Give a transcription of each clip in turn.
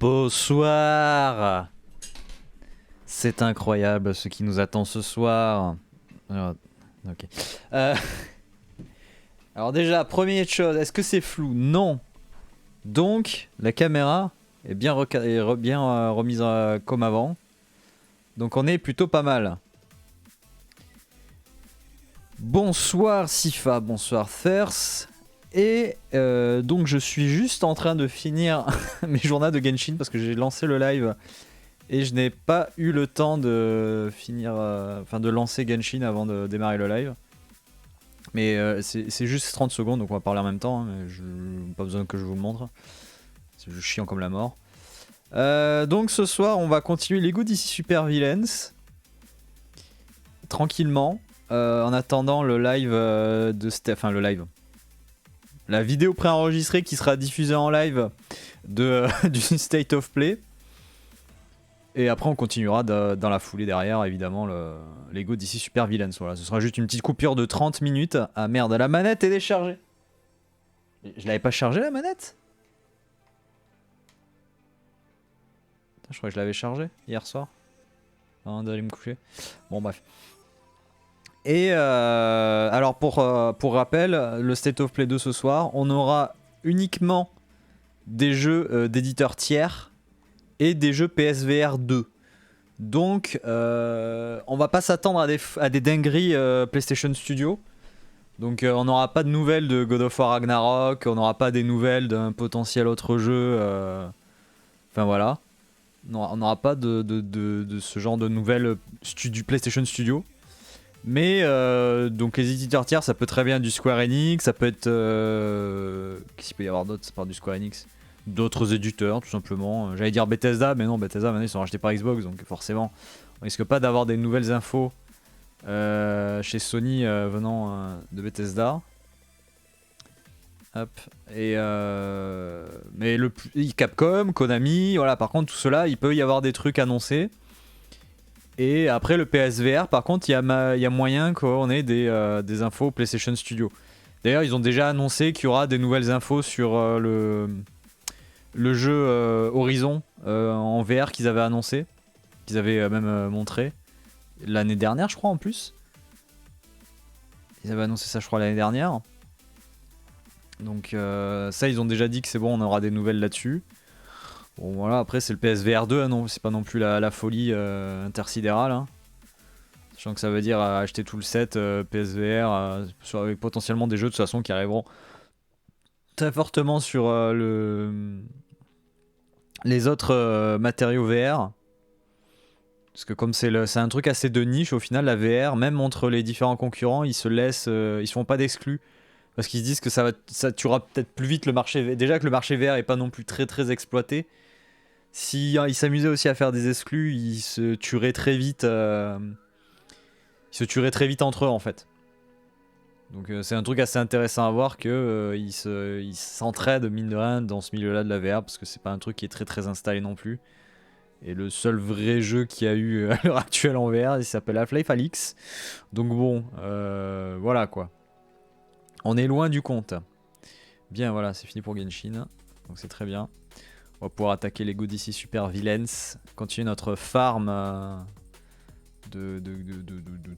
Bonsoir. C'est incroyable ce qui nous attend ce soir. Alors, ok. Alors déjà, première chose, est-ce que c'est flou? Non. Donc, la caméra est bien, remise comme avant. Donc on est plutôt pas mal. Bonsoir Sifa, bonsoir Thers. Et donc je suis juste en train de finir mes journées de Genshin parce que j'ai lancé le live et je n'ai pas eu le temps de finir, de lancer Genshin avant de démarrer le live. Mais c'est juste 30 secondes donc on va parler en même temps, hein, mais pas besoin que je vous le montre. C'est juste chiant comme la mort. Donc ce soir on va continuer Lego DC Super Villains tranquillement en attendant le live le live. La vidéo préenregistrée qui sera diffusée en live du State of Play. Et après on continuera dans la foulée derrière évidemment le Lego DC Super Villains. Voilà, ce sera juste une petite coupure de 30 minutes. Ah merde, la manette est déchargée. Je l'avais pas chargée la manette? Je crois que je l'avais chargée hier soir avant d'aller me coucher. Bon bref. Et alors pour rappel, le State of Play 2 ce soir, on aura uniquement des jeux d'éditeurs tiers et des jeux PSVR 2. Donc on va pas s'attendre à des dingueries PlayStation Studio. Donc on n'aura pas de nouvelles de God of War Ragnarok, on n'aura pas des nouvelles d'un potentiel autre jeu. Enfin voilà. On n'aura pas de ce genre de nouvelles PlayStation Studio. Mais donc les éditeurs tiers, ça peut très bien être du Square Enix, ça peut être qu'est-ce qu'il peut y avoir d'autre, ça part du Square Enix, d'autres éditeurs tout simplement. J'allais dire Bethesda, mais non, Bethesda maintenant ils sont rachetés par Xbox, donc forcément on risque pas d'avoir des nouvelles infos chez Sony venant de Bethesda. Hop. Et mais Capcom, Konami, voilà. Par contre tout cela, il peut y avoir des trucs annoncés. Et après le PSVR, par contre, il y a moyen qu'on ait des infos PlayStation Studio. D'ailleurs, ils ont déjà annoncé qu'il y aura des nouvelles infos sur le jeu Horizon en VR qu'ils avaient annoncé, qu'ils avaient même montré l'année dernière, je crois en plus. Ils avaient annoncé ça, je crois, l'année dernière. Donc ça, ils ont déjà dit que c'est bon, on aura des nouvelles là-dessus. Bon voilà, après c'est le PSVR 2, hein, non, c'est pas non plus la folie intersidérale. Hein. Sachant que ça veut dire acheter tout le set PSVR avec potentiellement des jeux de toute façon qui arriveront très fortement sur les autres matériaux VR. Parce que comme c'est un truc assez de niche, au final la VR, même entre les différents concurrents, ils se font pas d'exclus. Parce qu'ils se disent que ça tuera peut-être plus vite le marché. Déjà que le marché VR est pas non plus très très exploité. Si ils s'amusaient aussi à faire des exclus, ils se tueraient très vite. Entre eux en fait. Donc c'est un truc assez intéressant à voir que ils s'entraident mine de rien dans ce milieu-là de la VR parce que c'est pas un truc qui est très très installé non plus. Et le seul vrai jeu qu'il y a eu à l'heure actuelle en VR, il s'appelle Half-Life Alyx. Donc bon, voilà quoi. On est loin du compte. Bien voilà, c'est fini pour Genshin. Donc c'est très bien. On va pouvoir attaquer les DC Super Villains, continuer notre farm de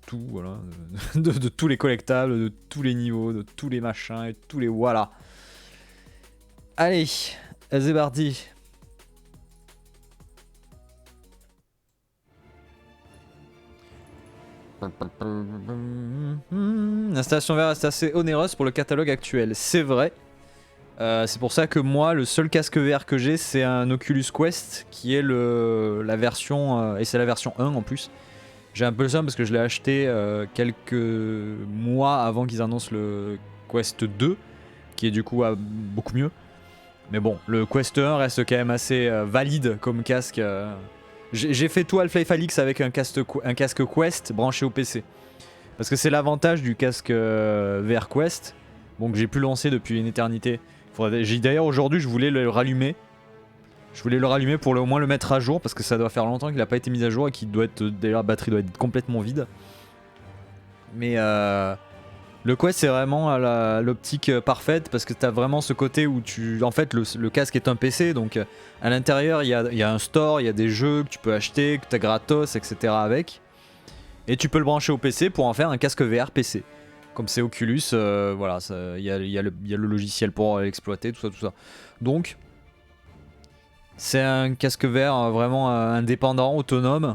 tout, voilà, de tous les collectables, de tous les niveaux, de tous les machins et tous les voilà. Allez, c'est parti. L'installation VR est assez onéreuse pour le catalogue actuel, c'est vrai. C'est pour ça que moi, le seul casque VR que j'ai, c'est un Oculus Quest qui est la version, et c'est la version 1 en plus. J'ai un peu le seum parce que je l'ai acheté quelques mois avant qu'ils annoncent le Quest 2, qui est du coup beaucoup mieux. Mais bon, le Quest 1 reste quand même assez valide comme casque. J'ai fait tout Half-Life Alyx avec un casque Quest branché au PC. Parce que c'est l'avantage du casque VR Quest, bon, que j'ai pu lancer depuis une éternité. D'ailleurs aujourd'hui je voulais le rallumer. Je voulais le rallumer pour au moins le mettre à jour parce que ça doit faire longtemps qu'il n'a pas été mis à jour et qu'il doit être. D'ailleurs la batterie doit être complètement vide. Mais Le Quest c'est vraiment l'optique parfaite parce que t'as vraiment ce côté où en fait le casque est un PC, donc à l'intérieur il y a un store, il y a des jeux que tu peux acheter, que t'as gratos, etc. avec. Et tu peux le brancher au PC pour en faire un casque VR PC. Comme c'est Oculus, voilà, il y a le logiciel pour l'exploiter, tout ça. Donc, c'est un casque VR vraiment indépendant, autonome.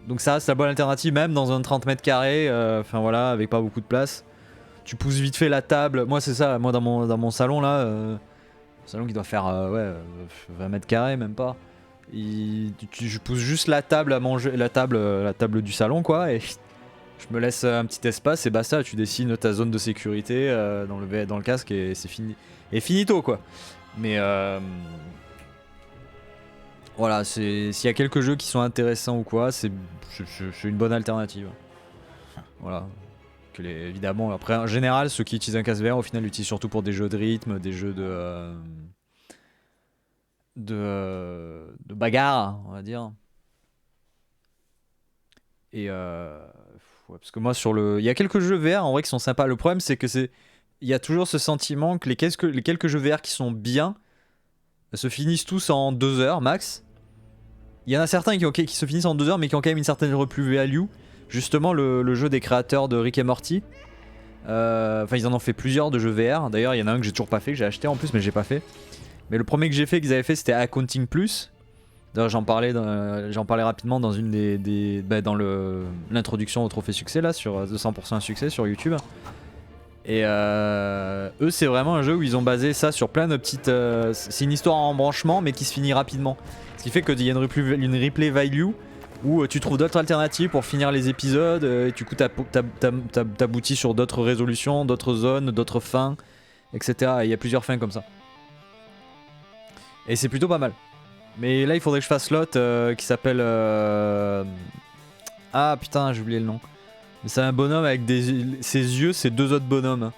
Donc ça reste la bonne alternative, même dans un 30 mètres carrés, enfin voilà, avec pas beaucoup de place. Tu pousses vite fait la table, moi c'est ça, moi dans mon salon là, salon qui doit faire 20 mètres carrés, même pas. Je pousse juste la table à manger, la table du salon quoi, et je me laisse un petit espace et basta, tu dessines ta zone de sécurité dans le casque et c'est fini. Et finito quoi. Mais voilà, s'il y a quelques jeux qui sont intéressants ou quoi, c'est une bonne alternative. Voilà. Évidemment, après en général, ceux qui utilisent un casque VR au final l'utilisent surtout pour des jeux de rythme, des jeux de bagarre, on va dire. Et ouais, parce que moi il y a quelques jeux VR en vrai qui sont sympas. Le problème c'est que il y a toujours ce sentiment que les quelques jeux VR qui sont bien se finissent tous en 2 heures max. Il y en a certains qui se finissent en 2 heures mais qui ont quand même une certaine plus-value. Justement le jeu des créateurs de Rick et Morty. Enfin ils en ont fait plusieurs de jeux VR. D'ailleurs il y en a un que j'ai toujours pas fait, que j'ai acheté en plus mais j'ai pas fait. Mais le premier que j'ai fait, qu'ils avaient fait, c'était Accounting Plus. D'ailleurs j'en parlais rapidement dans dans l'introduction au Trophée Succès là, sur 200% Succès sur YouTube. Et eux c'est vraiment un jeu où ils ont basé ça sur plein de petites... c'est une histoire en branchement mais qui se finit rapidement. Ce qui fait qu'il y a une replay value où tu trouves d'autres alternatives pour finir les épisodes. Et du coup t'aboutis sur d'autres résolutions, d'autres zones, d'autres fins, etc. Et il y a plusieurs fins comme ça. Et c'est plutôt pas mal. Mais là il faudrait que je fasse l'autre qui s'appelle... Ah putain j'ai oublié le nom. Mais c'est un bonhomme avec ses yeux, c'est 2 autres bonhommes.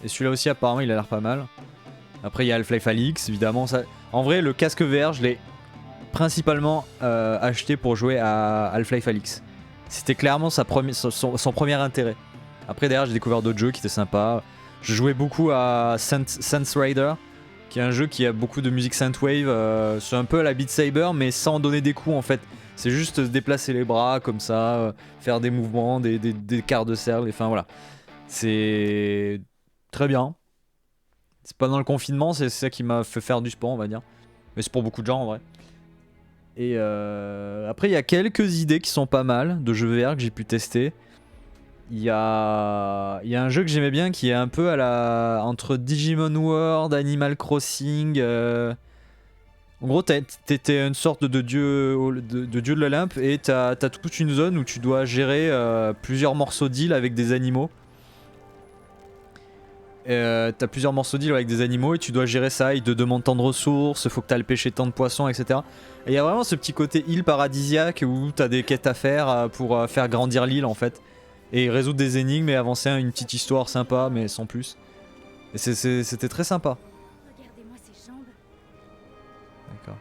Et celui-là aussi apparemment il a l'air pas mal. Après il y a Half-Life Alyx évidemment. Ça... En vrai le casque VR je l'ai principalement acheté pour jouer à Half-Life Alyx. C'était clairement son premier intérêt. Après derrière j'ai découvert d'autres jeux qui étaient sympas. Je jouais beaucoup à Sense Rider, qui est un jeu qui a beaucoup de musique synthwave. C'est un peu à la Beat Saber mais sans donner des coups en fait. C'est juste se déplacer les bras comme ça, faire des mouvements, des quarts de cercle, enfin voilà. C'est très bien. C'est pendant le confinement, c'est ça qui m'a fait faire du sport on va dire. Mais c'est pour beaucoup de gens en vrai. Et après il y a quelques idées qui sont pas mal de jeux VR que j'ai pu tester. Il y a un jeu que j'aimais bien qui est un peu entre Digimon World, Animal Crossing... En gros, t'es une sorte de dieu de l'Olympe et t'as toute une zone où tu dois gérer plusieurs morceaux d'île avec des animaux. T'as plusieurs morceaux d'île avec des animaux et tu dois gérer ça. Ils te demandent tant de ressources, faut que t'ailles pêcher tant de poissons, etc. Et il y a vraiment ce petit côté île paradisiaque où t'as des quêtes à faire pour faire grandir l'île en fait. Et résoudre des énigmes et avancer une petite histoire sympa mais sans plus. Et c'était très sympa.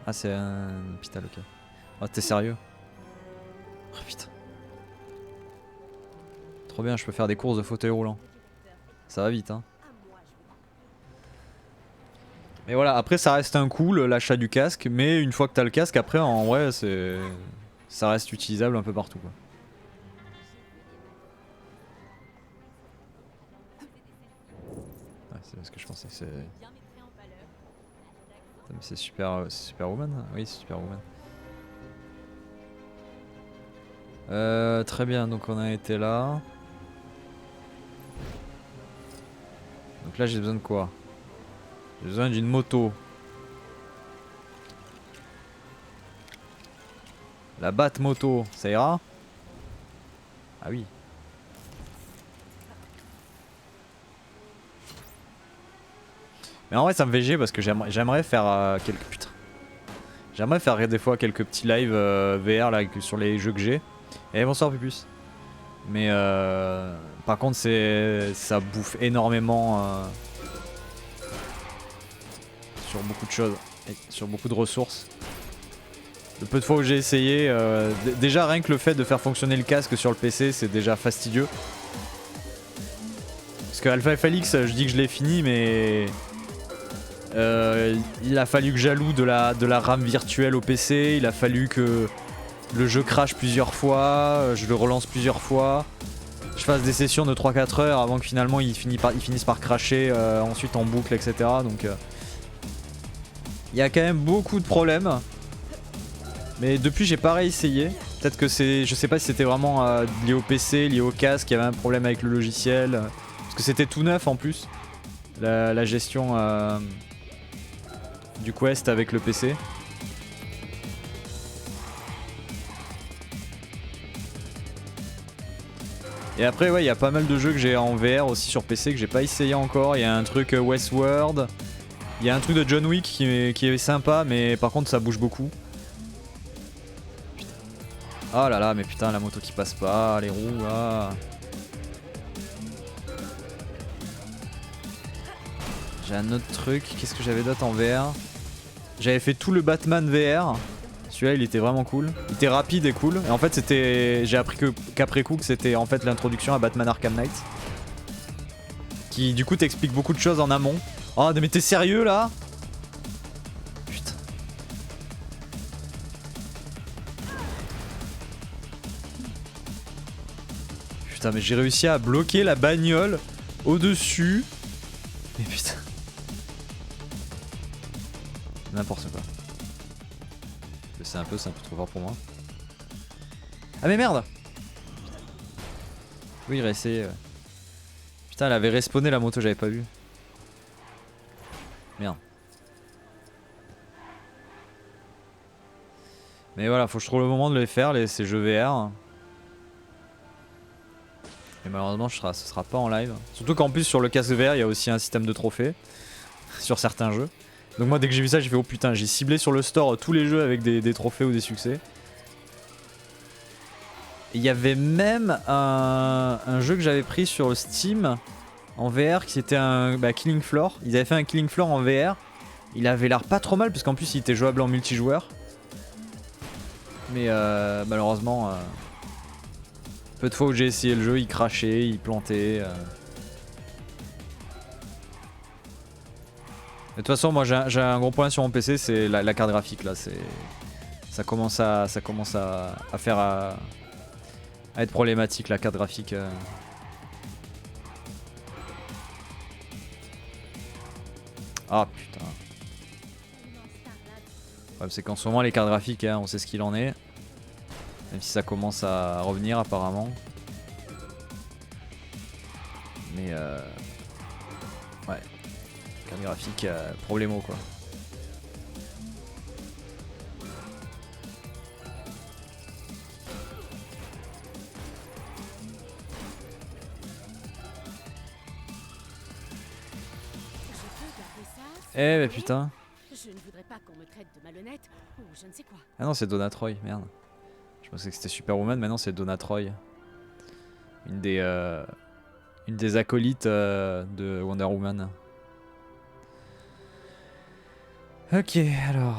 Ah c'est un hôpital, ok. Oh t'es sérieux? Oh putain. Trop bien, je peux faire des courses de fauteuil roulant. Ça va vite hein. Mais voilà, après ça reste un coût l'achat du casque. Mais une fois que t'as le casque, après en vrai ça reste utilisable un peu partout quoi. Ouais, c'est ce que je pensais. C'est Superwoman? Oui, c'est Superwoman. Très bien, donc on a été là. Donc là j'ai besoin de quoi? J'ai besoin d'une moto. La batte moto, ça ira? Ah oui. Mais en vrai ça me fait chier parce que j'aimerais faire quelques... Putain. J'aimerais faire des fois quelques petits lives VR là, sur les jeux que j'ai. Et bonsoir Pupus. Mais par contre ça bouffe énormément sur beaucoup de choses. Et sur beaucoup de ressources. Le peu de fois où j'ai essayé, déjà rien que le fait de faire fonctionner le casque sur le PC c'est déjà fastidieux. Parce que Alpha FLX, je dis que je l'ai fini, mais il a fallu que j'alloue de la RAM virtuelle au PC, il a fallu que le jeu crache plusieurs fois, je le relance plusieurs fois, je fasse des sessions de 3-4 heures avant que finalement il finisse par cracher ensuite en boucle, etc. Donc il y a quand même beaucoup de problèmes. Mais depuis j'ai pas réessayé. Peut-être que c'est... Je sais pas si c'était vraiment lié au PC, lié au casque, qu'il y avait un problème avec le logiciel. Parce que c'était tout neuf en plus. La gestion du Quest avec le PC. Et après ouais, il y a pas mal de jeux que j'ai en VR aussi sur PC que j'ai pas essayé encore. Il y a un truc Westworld. Il y a un truc de John Wick qui est sympa, mais par contre ça bouge beaucoup. Oh là là, mais putain, la moto qui passe pas, les roues, là. J'ai un autre truc, qu'est-ce que j'avais d'autre en VR? J'avais fait tout le Batman VR. Celui-là, il était vraiment cool. Il était rapide et cool. Et en fait, c'était... J'ai appris qu'après coup, que c'était en fait l'introduction à Batman Arkham Knight. Qui, du coup, t'explique beaucoup de choses en amont. Oh, mais t'es sérieux, là? Putain. Putain, mais j'ai réussi à bloquer la bagnole au-dessus. Mais putain. N'importe quoi. C'est un peu trop fort pour moi. Ah mais merde. Oui, il réessayait. Ouais. Putain, elle avait respawné la moto, j'avais pas vu. Merde. Mais voilà, faut que je trouve le moment de les faire, ces jeux VR. Et malheureusement, ce sera pas en live. Surtout qu'en plus, sur le casque VR, il y a aussi un système de trophées. Sur certains jeux. Donc moi, dès que j'ai vu ça, j'ai fait oh putain, j'ai ciblé sur le store tous les jeux avec des trophées ou des succès. Il y avait même un jeu que j'avais pris sur Steam en VR qui était un Killing Floor. Ils avaient fait un Killing Floor en VR. Il avait l'air pas trop mal parce qu'en plus il était jouable en multijoueur. Mais malheureusement, peu de fois où j'ai essayé le jeu, il crachait, il plantait. De toute façon, moi j'ai un gros problème sur mon PC, c'est la carte graphique là. Ça commence à faire à être problématique la carte graphique. Ah putain. Ouais, c'est qu'en ce moment les cartes graphiques, hein, on sait ce qu'il en est. Même si ça commence à revenir apparemment. Mais ouais. Carte graphique, problémo quoi. Eh mais putain. Je ne voudrais pas qu'on me traite de malhonnête ou je ne sais quoi. Ah non, c'est Donna Troy, merde. Je pensais que c'était Superwoman, maintenant c'est Donna Troy. Une des acolytes de Wonder Woman. Ok, alors.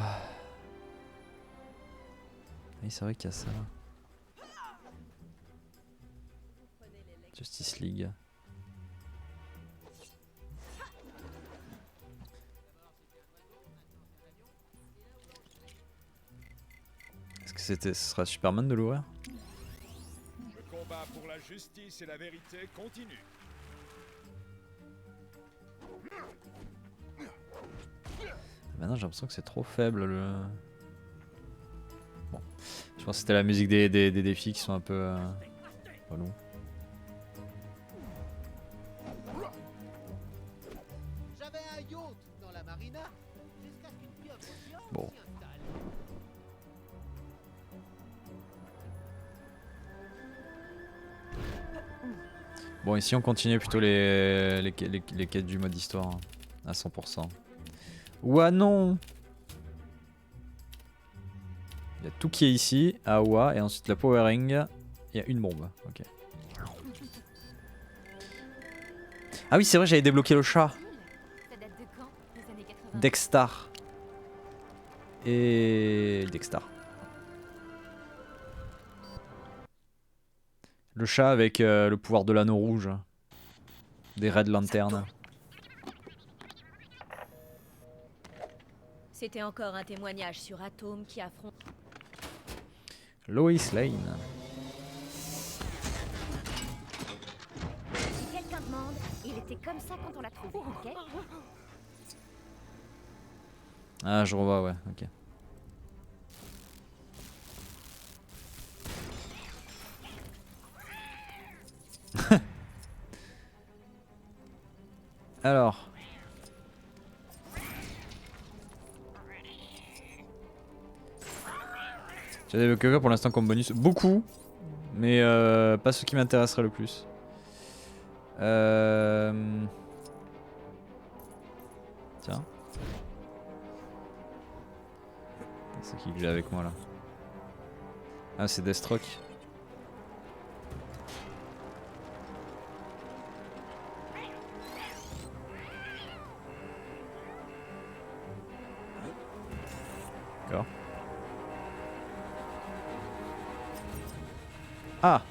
Oui, c'est vrai qu'il y a ça. Justice League. Est-ce que ce sera Superman de l'ouvrir? Le combat pour la justice et la vérité continue. Maintenant j'ai l'impression que c'est trop faible le... Bon, je pense que c'était la musique des défis qui sont un peu relous. J'avais un yacht dans la marina jusqu'à ce qu'une pieuvre Bon. s'y installe. Bon, ici on continue plutôt les quêtes du mode histoire hein, à 100%. Ouah non! Il y a tout qui est ici, à Ouah, et ensuite la powering. Il y a une bombe, ok. Ah oui, c'est vrai, j'avais débloqué le chat. Ça date de quand? Des années 80. Dexstar. Et... Dexstar. Le chat avec le pouvoir de l'anneau rouge. Des Red Lantern. C'était encore un témoignage sur Atome qui affronte. Lois Lane. Si quelqu'un demande, il était comme ça quand on l'a trouvé, ok? Ah, je revois, ouais, ok. Alors. J'ai des Kyoka pour l'instant comme bonus. Beaucoup. Mais pas ce qui m'intéresserait le plus. Tiens. C'est qui que j'ai avec moi là? Ah, c'est Deathstroke. D'accord. Ah!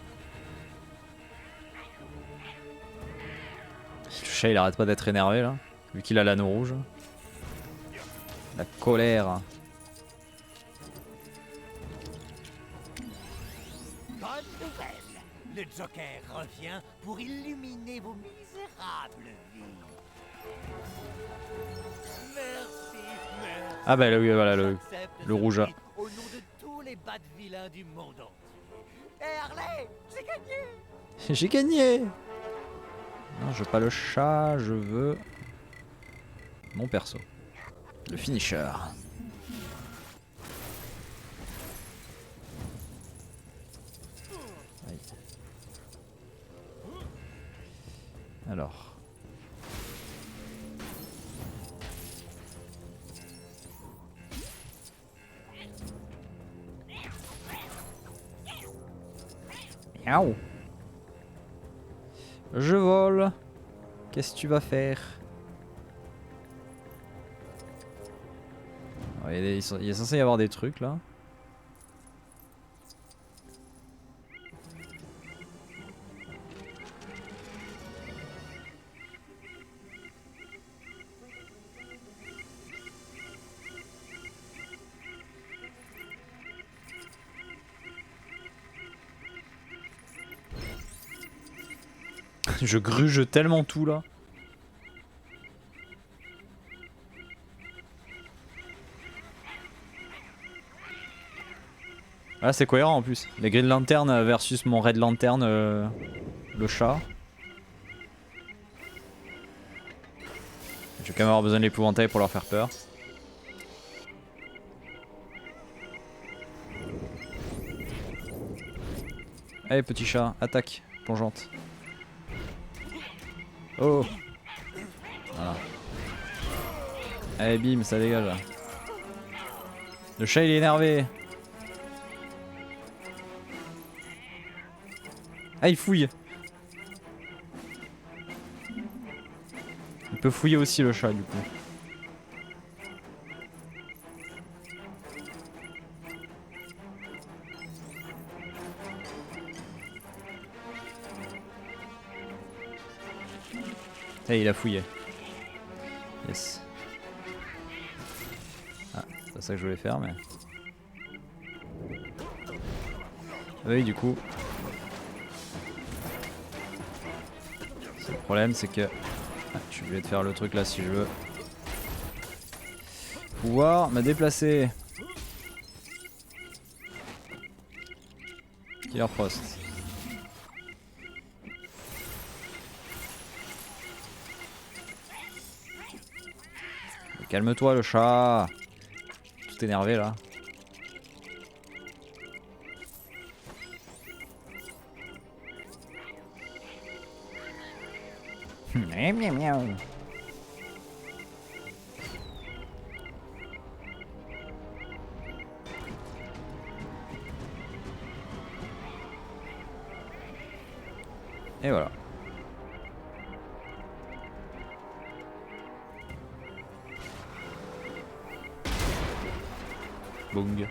Le chat il arrête pas d'être énervé là, vu qu'il a l'anneau rouge. La colère. Bonne nouvelle. Le Joker revient pour illuminer vos misérables vies. Merci, merci. Ah bah oui, voilà J'accepte le ce rouge. prix au nom de tous les bad vilains du monde entier. Hé Harley, j'ai gagné. J'ai gagné! Non, je veux pas le chat, je veux mon perso. Le finisher. Aïe. Alors. Miaou. Je vole. Qu'est-ce que tu vas faire? Ouais, il est censé y avoir des trucs là. Je gruge tellement tout là. Ah, c'est cohérent en plus. Les Green Lantern versus mon Red Lantern, le chat. Je vais quand même avoir besoin de l'épouvantail pour leur faire peur. Allez petit chat, attaque, plongeante. Oh. Voilà. Allez bim, ça dégage. Le chat il est énervé. Ah il fouille. Il peut fouiller aussi le chat du coup. Et il a fouillé. Yes. Ah, c'est pas ça que je voulais faire mais... Oui du coup. Le problème c'est que... Ah, je suis obligé de faire le truc là si je veux. Pouvoir me déplacer. Killer Frost. Calme-toi le chat. Tout énervé là. Miaou miaou miaou. Et voilà. Bong.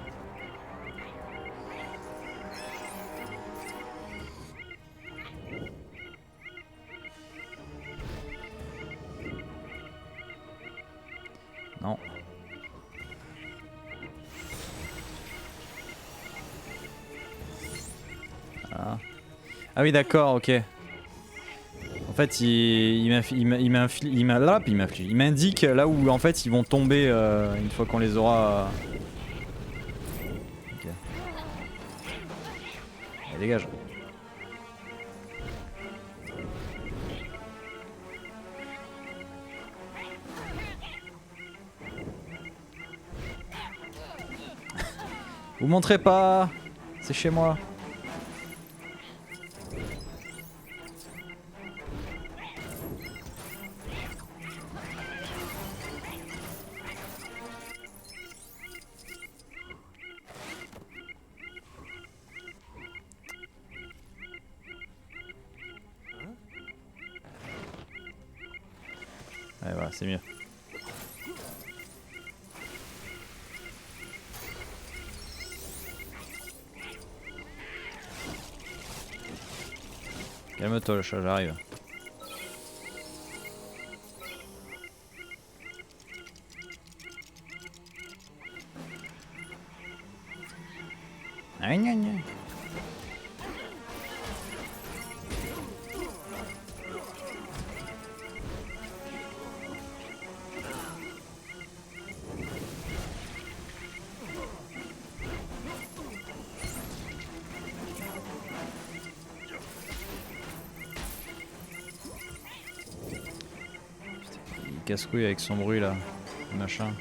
Ah oui d'accord, ok. En fait il m'indique là où en fait ils vont tomber une fois qu'on les aura... Ok. Allez, dégage. Vous montrez pas, c'est chez moi. Ouais, voilà, c'est mieux. Calme-toi le chat, j'arrive. Aïe, aïe, aïe. Il casse-couille avec son bruit là, machin.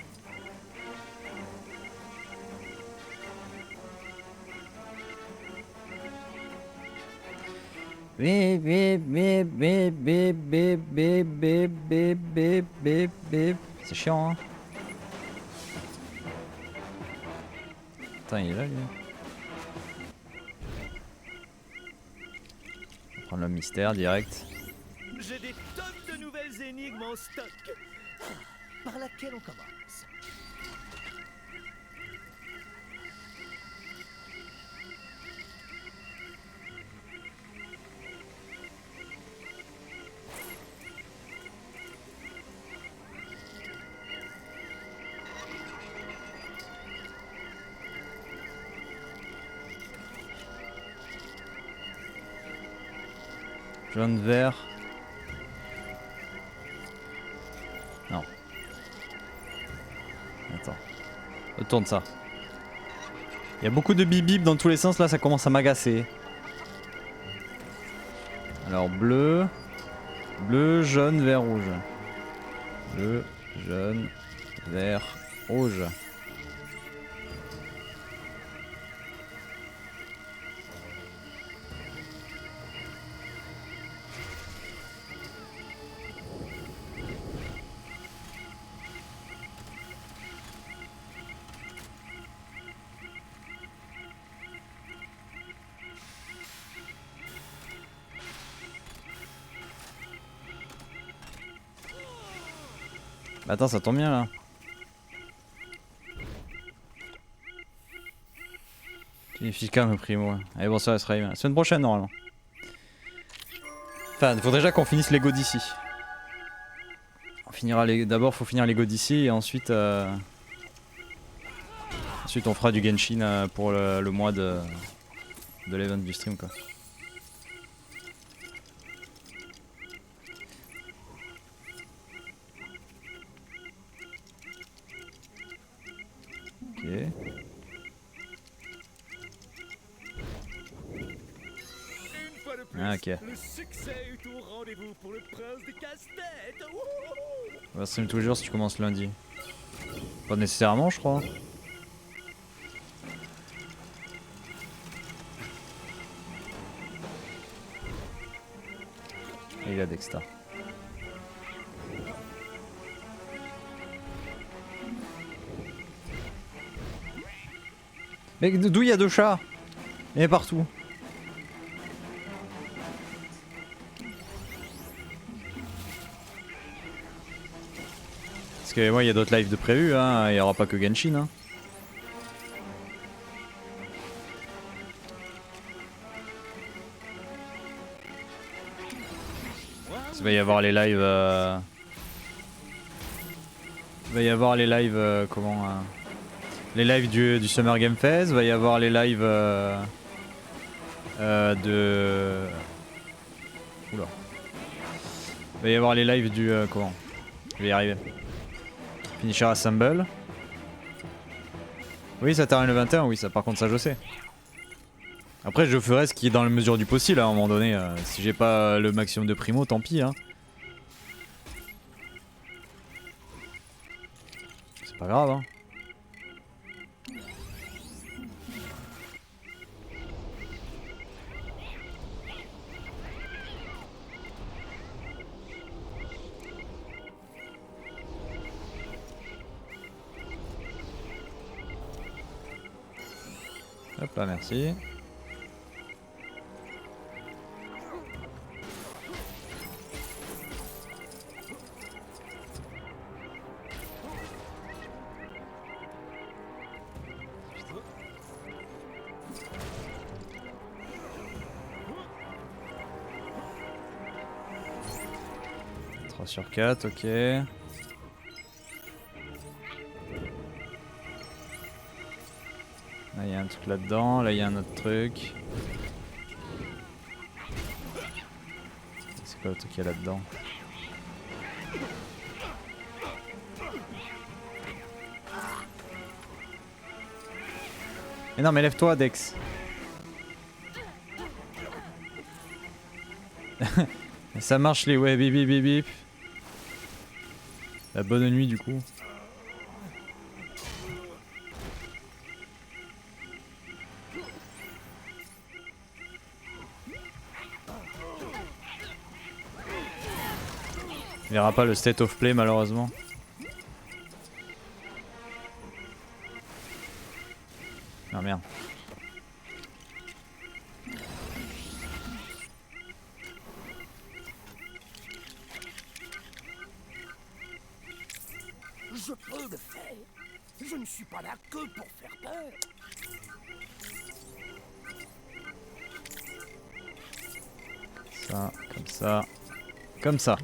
Bip bip bip bip bip bip bip bip bip bip bip bip. C'est chiant hein. Putain il est là lui. On va prendre le mystère direct. J'ai des tonnes de nouvelles énigmes en stock. Par laquelle on commence? Jaune vert. Non. Attends. Retourne ça. Il y a beaucoup de bip bip dans tous les sens là, ça commence à m'agacer. Alors bleu. Bleu, jaune, vert, rouge. Bleu, jaune, vert, rouge. Attends, ça tombe bien là. Significa me primo. Allez, bon, ça restera la semaine prochaine normalement. Enfin, il faudrait déjà qu'on finisse Lego d'ici. On finira les... D'abord, faut finir Lego d'ici et ensuite. Ensuite, on fera du Genshin pour le mois de l'event du stream quoi. Ok. Une fois de plus, Ah, ok. le succès est au rendez-vous pour le prince des casse-têtes. Wouhou! On va stream tous les jours si tu commences lundi. Pas nécessairement, je crois. Et il a Dexter. Mais d'où il y a deux chats? Il y en a partout. Parce que moi il y a d'autres lives de prévus, hein. Il n'y aura pas que Genshin. Hein. Il va y avoir les lives. Il va y avoir les lives. Comment les lives du Summer Game Fest, va y avoir les lives de... Oula. Il va y avoir les lives du... comment? Je vais y arriver. Finisher Assemble. Oui, ça termine le 21, oui, ça par contre ça je sais. Après je ferai ce qui est dans la mesure du possible à un moment donné. Si j'ai pas le maximum de primo, tant pis. Hein. C'est pas grave. Hein. Hop là, merci. Sur 4, ok. Là il y a un truc là-dedans, là il y a un autre truc. C'est quoi le truc qu'il y a là-dedans? Mais non mais lève-toi Dex. Ça marche les ouais bip bip bip bip. La bonne nuit du coup. Il verra pas le state of play malheureusement. Ah merde. Je peux le faire. Je ne suis pas là que pour faire peur. Ça, comme ça, comme ça.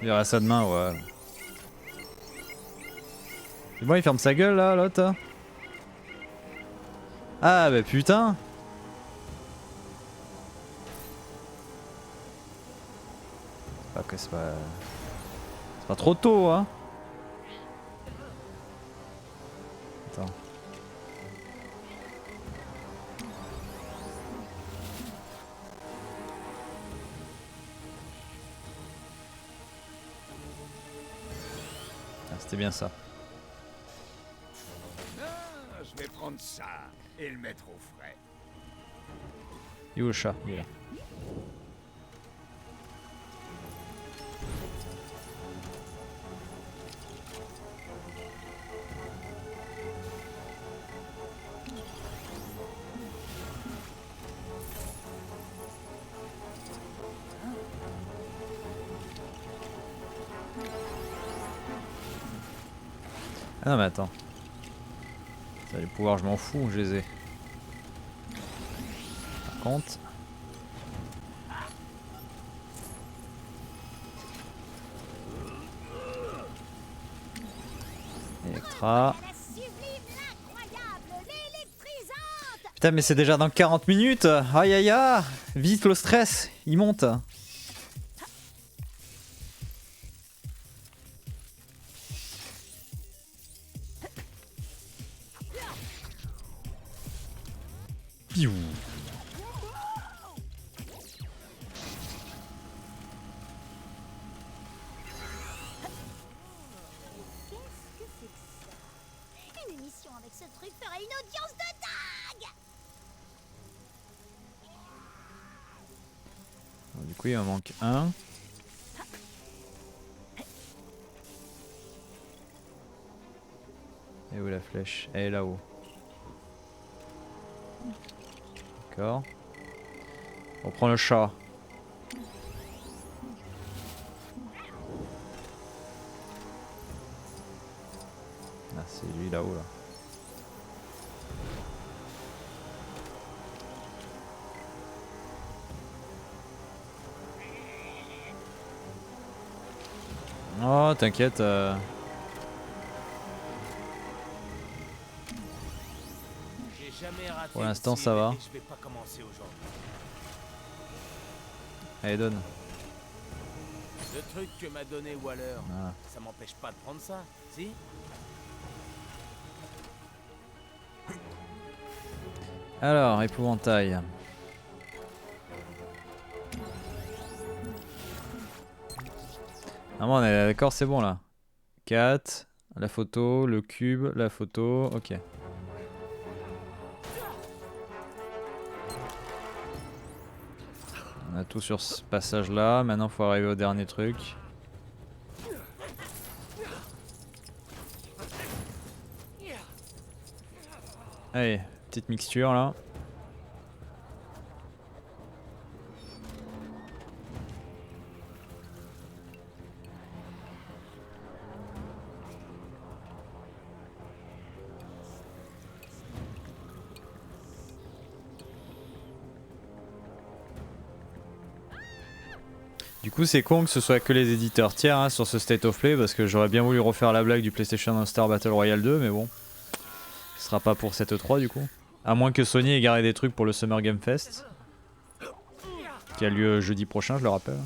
Il verra ça demain, ouais. C'est bon, il ferme sa gueule là, l'autre. Ah bah putain. Ah, que c'est pas trop tôt, hein. Attends. Ah, c'était bien ça. Ah, je vais prendre ça et le mettre au frais. Il est où le chat? Il est là. Ah non mais attends. Ça, les pouvoirs je m'en fous, je les ai. Par contre... Electra. Putain mais c'est déjà dans 40 minutes. Aïe aïe aïe. Vite le stress, il monte. Piou. Une émission avec ce truc ferait une audience de dingue. Bon, du coup il en manque un. Et où la flèche? Elle est là-haut. D'accord. On prend le chat. Ah c'est lui là-haut là. Oh t'inquiète. J'ai jamais raté Pour l'instant, une ça va. cible et je vais pas commencer aujourd'hui. Allez, donne. Le truc que m'a donné Waller, Ah. ça m'empêche pas de prendre ça, si? Alors, épouvantail. Ah bon, on est d'accord, c'est bon là. 4, la photo, le cube, la photo, ok. On a tout sur ce passage là, maintenant faut arriver au dernier truc. Allez, petite mixture là. Du coup c'est con que ce soit que les éditeurs tiers hein, sur ce State of Play parce que j'aurais bien voulu refaire la blague du PlayStation All-Star Battle Royale 2 mais bon. Ce sera pas pour cette E3 du coup. À moins que Sony ait garé des trucs pour le Summer Game Fest. Qui a lieu jeudi prochain je le rappelle.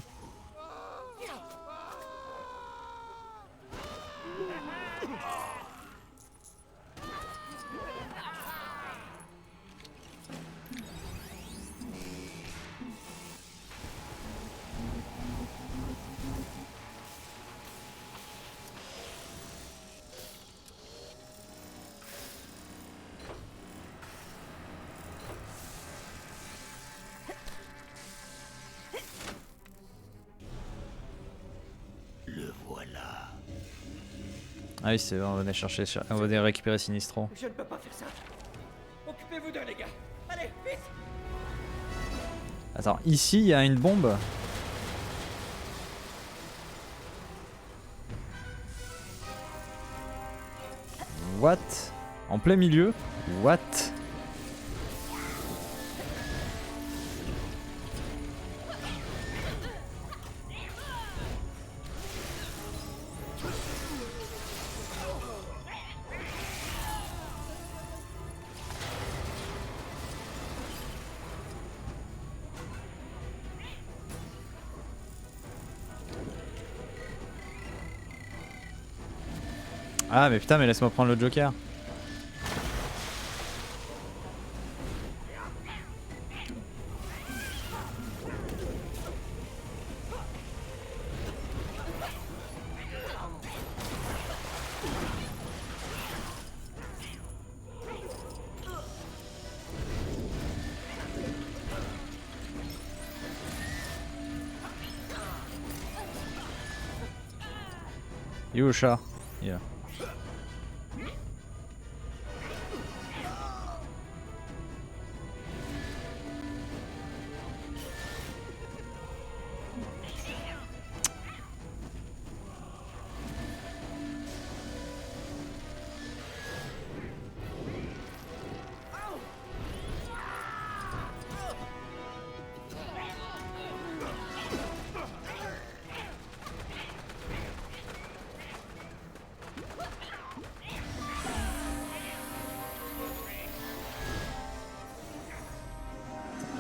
Ah oui c'est vrai, on va aller récupérer Sinistro. Je ne peux pas faire ça. Occupez-vous d'eux, les gars. Allez, vite. Attends, ici il y a une bombe. What? En plein milieu? What? Ah mais putain mais laisse-moi prendre le Joker. Il est où le chat? Il est là.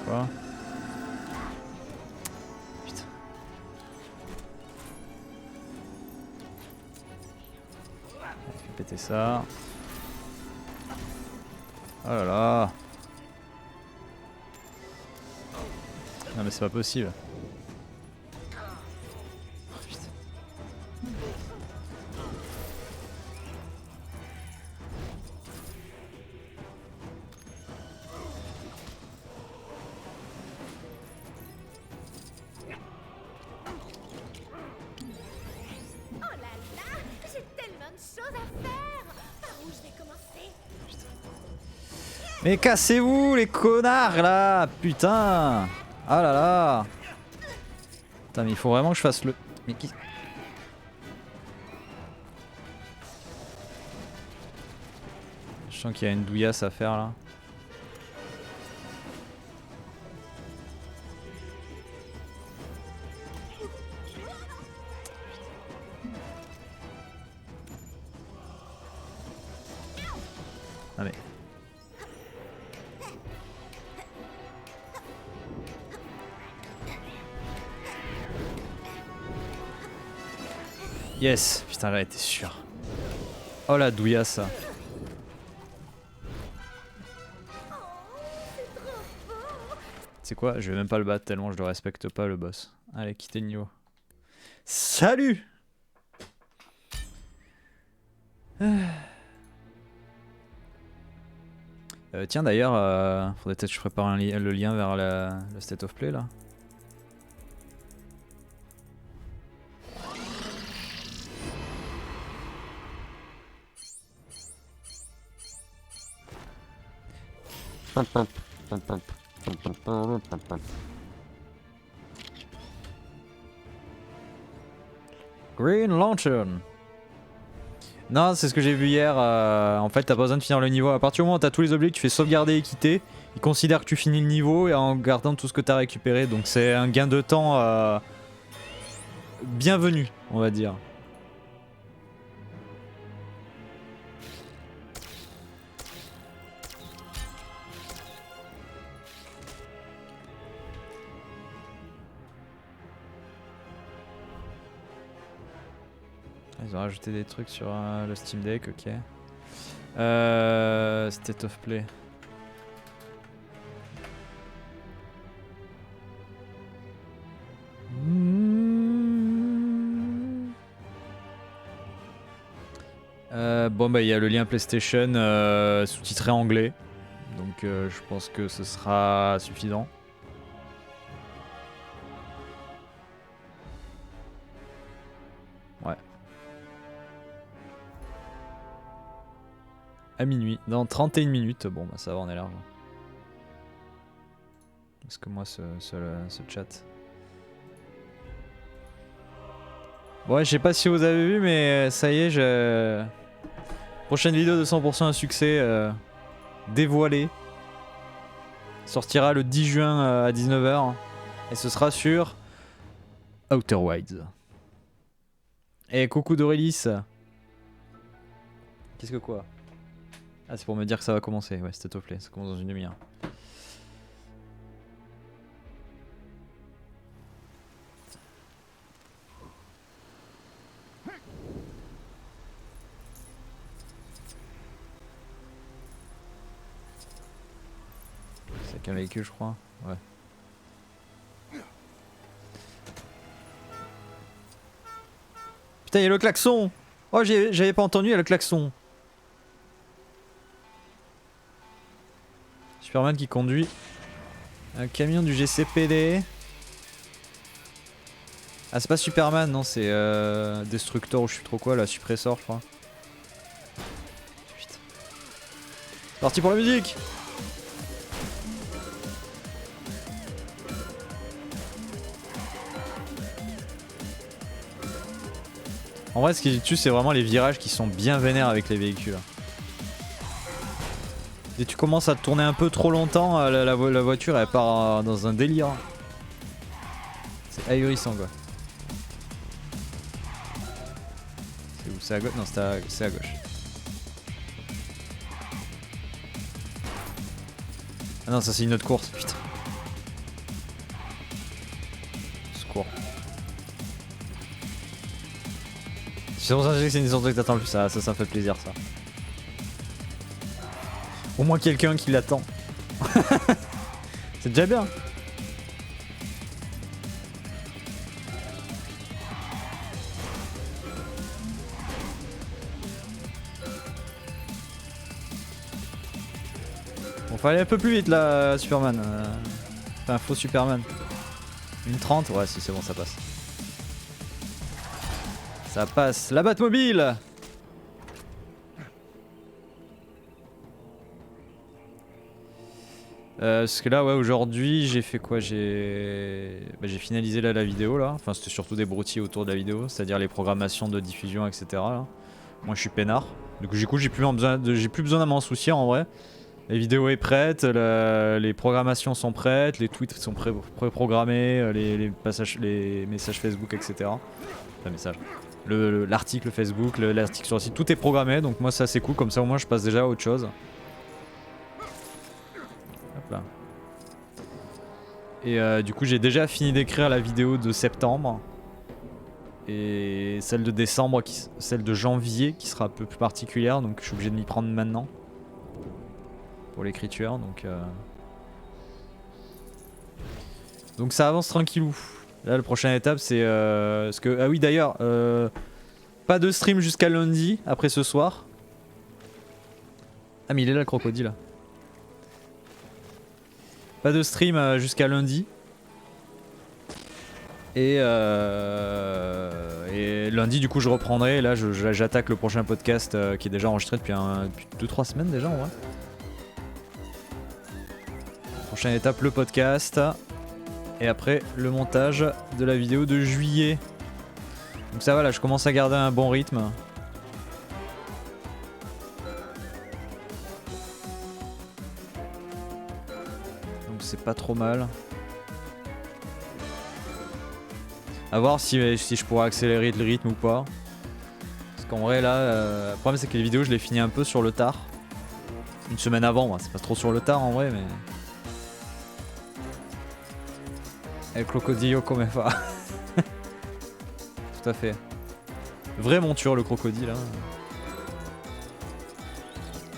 Quoi? Putain. On va péter ça. Oh là là. Non mais c'est pas possible. Oh, putain. Oh là là, j'ai tellement de choses à faire. Par où je vais commencer? Mais cassez-vous les connards là. Putain. Ah là là. Putain mais il faut vraiment que je fasse le... Mais qui... Je sens qu'il y a une douillasse à faire là. Ah mais... Yes, putain, j'en étais sûr. Oh la douillasse. C'est quoi? Je vais même pas le battre tellement je le respecte pas le boss. Allez, quittez le niveau. Salut! Tiens d'ailleurs, faudrait peut-être que je prépare le lien vers le State of Play là. Green Lantern. Non, c'est ce que j'ai vu hier. En fait, t'as pas besoin de finir le niveau. À partir du moment où t'as tous les objets que tu fais sauvegarder et quitter, ils considèrent que tu finis le niveau et en gardant tout ce que t'as récupéré. Donc c'est un gain de temps bienvenu, on va dire. Ils ont rajouté des trucs sur le Steam Deck, ok. State of Play. Bon bah il y a le lien PlayStation sous-titré anglais. Donc je pense que ce sera suffisant. Ouais. À minuit, dans 31 minutes, bon bah ça va, on est large. Parce que moi ce chat. Bon, ouais, je sais pas si vous avez vu, mais ça y est, prochaine vidéo de 100% un succès dévoilée. Sortira le 10 juin à 19h. Et ce sera sur Outer Wilds. Et coucou Dorélis. Qu'est-ce que quoi? Ah, c'est pour me dire que ça va commencer. Ouais, c'était top play. Ça commence dans une demi-heure. C'est qu'un véhicule, je crois. Ouais. Putain, il y a le klaxon! Oh, j'avais pas entendu, il y a le klaxon. Superman qui conduit un camion du GCPD. Ah, c'est pas Superman, non, c'est Destructor ou je sais trop quoi, là, Suppressor, je crois. Putain. Parti pour la musique! En vrai, ce qui tue, c'est vraiment les virages qui sont bien vénères avec les véhicules. Dès que tu commences à tourner un peu trop longtemps, la voiture elle part dans un délire. C'est ahurissant quoi. C'est où? C'est à gauche? Non, c'est à gauche. Ah non, ça c'est une autre course, putain. Secours. C'est pour ça que c'est une sorte que t'attends le plus, ça me fait plaisir ça. Au moins quelqu'un qui l'attend. C'est déjà bien. Bon, faut aller un peu plus vite là, Superman. Enfin, faux Superman. Une 30? Ouais, si c'est bon, ça passe. Ça passe. La Batmobile! Parce que là, ouais, aujourd'hui, j'ai fait quoi? J'ai finalisé là la vidéo là. Enfin, c'était surtout des broutilles autour de la vidéo, c'est-à-dire les programmations de diffusion, etc. Là. Moi, je suis peinard. Du coup, j'ai plus besoin de m'en soucier en vrai. La vidéo est prête, les programmations sont prêtes, les tweets sont pré-programmés, les messages Facebook, etc. Enfin, messages. L'article Facebook, l'article sur le site, tout est programmé. Donc moi, ça c'est cool. Comme ça, au moins, je passe déjà à autre chose. Là. Et du coup j'ai déjà fini d'écrire la vidéo de septembre. Et celle de décembre, celle de janvier qui sera un peu plus particulière, donc je suis obligé de m'y prendre maintenant. Pour l'écriture, donc ça avance tranquillou. Là, la prochaine étape, c'est ce que... Ah oui, d'ailleurs, pas de stream jusqu'à lundi, après ce soir. Ah mais il est là le crocodile. Pas de stream jusqu'à lundi. Et lundi du coup je reprendrai. Là j'attaque le prochain podcast qui est déjà enregistré depuis 2-3 semaines déjà en vrai. Prochaine étape le podcast. Et après le montage de la vidéo de juillet. Donc ça va là, je commence à garder un bon rythme. Donc c'est pas trop mal. A voir si je pourrais accélérer le rythme ou pas. Parce qu'en vrai là, le problème c'est que les vidéos je les finis un peu sur le tard. Une semaine avant, moi. C'est pas trop sur le tard en vrai mais... El crocodillo come fa. Tout à fait. Vraie monture le crocodile. Hein.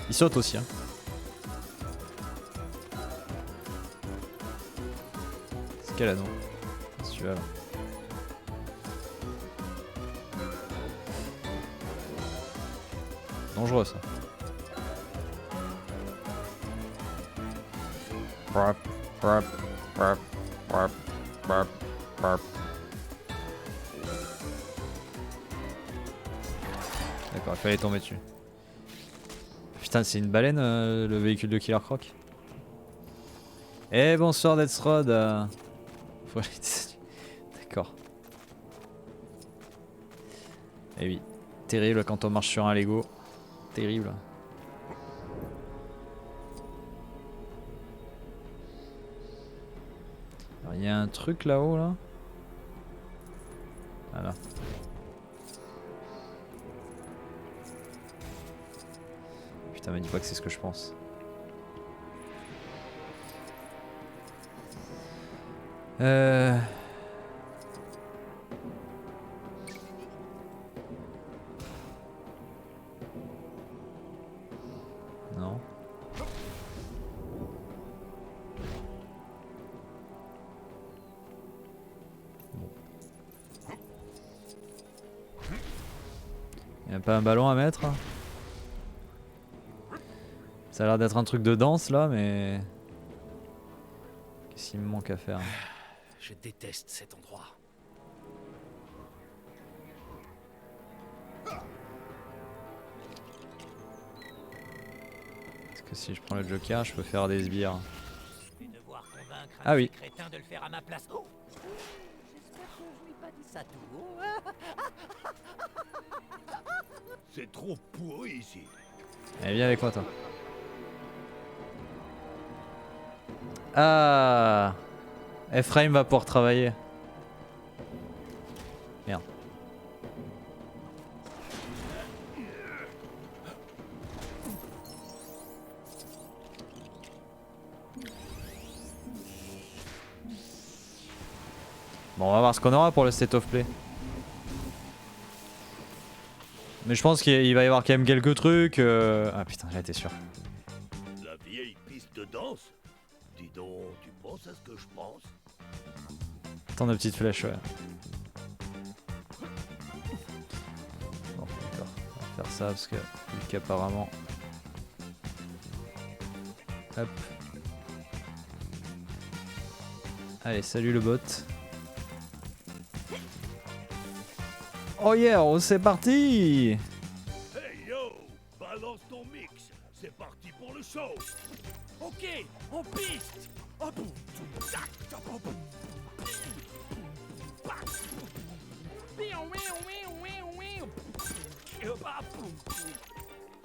Il saute aussi. Hein. C'est quel anneau? C'est celui-là là. Dangereux ça. D'accord, il fallait tomber dessus. Putain, c'est une baleine le véhicule de Killer Croc. Eh bonsoir Death Rod. D'accord. Eh oui, terrible quand on marche sur un Lego. Terrible. Alors il y a un truc là-haut là. Voilà. Putain, me dis pas que c'est ce que je pense. Non. Bon. Y a pas un ballon à mettre? Ça a l'air d'être un truc de danse là, mais... Qu'est-ce qu'il me manque à faire? Je déteste cet endroit. Est-ce que si je prends le Joker, je peux faire des sbires? Je vais devoir convaincre Ah oui. crétin de le faire à ma place. Oh, j'espère que je lui ai pas dit ça tout haut. C'est trop pourri ici. Allez, viens avec moi toi. Ah, Ephraim va pouvoir travailler. Merde. Bon, on va voir ce qu'on aura pour le State of Play. Mais je pense qu'il va y avoir quand même quelques trucs. Ah putain, j'étais sûr. La vieille piste de danse? Dis donc, tu penses à ce que je pense? Tant de petites flèches, ouais. Bon, d'accord. On va faire ça parce que, vu qu'apparemment. Hop. Allez, salut le bot. Oh yeah, oh, c'est parti! Hey yo, balance ton mix. C'est parti pour le show. Ok, en piste. Hop, tac, tac, hop, hop.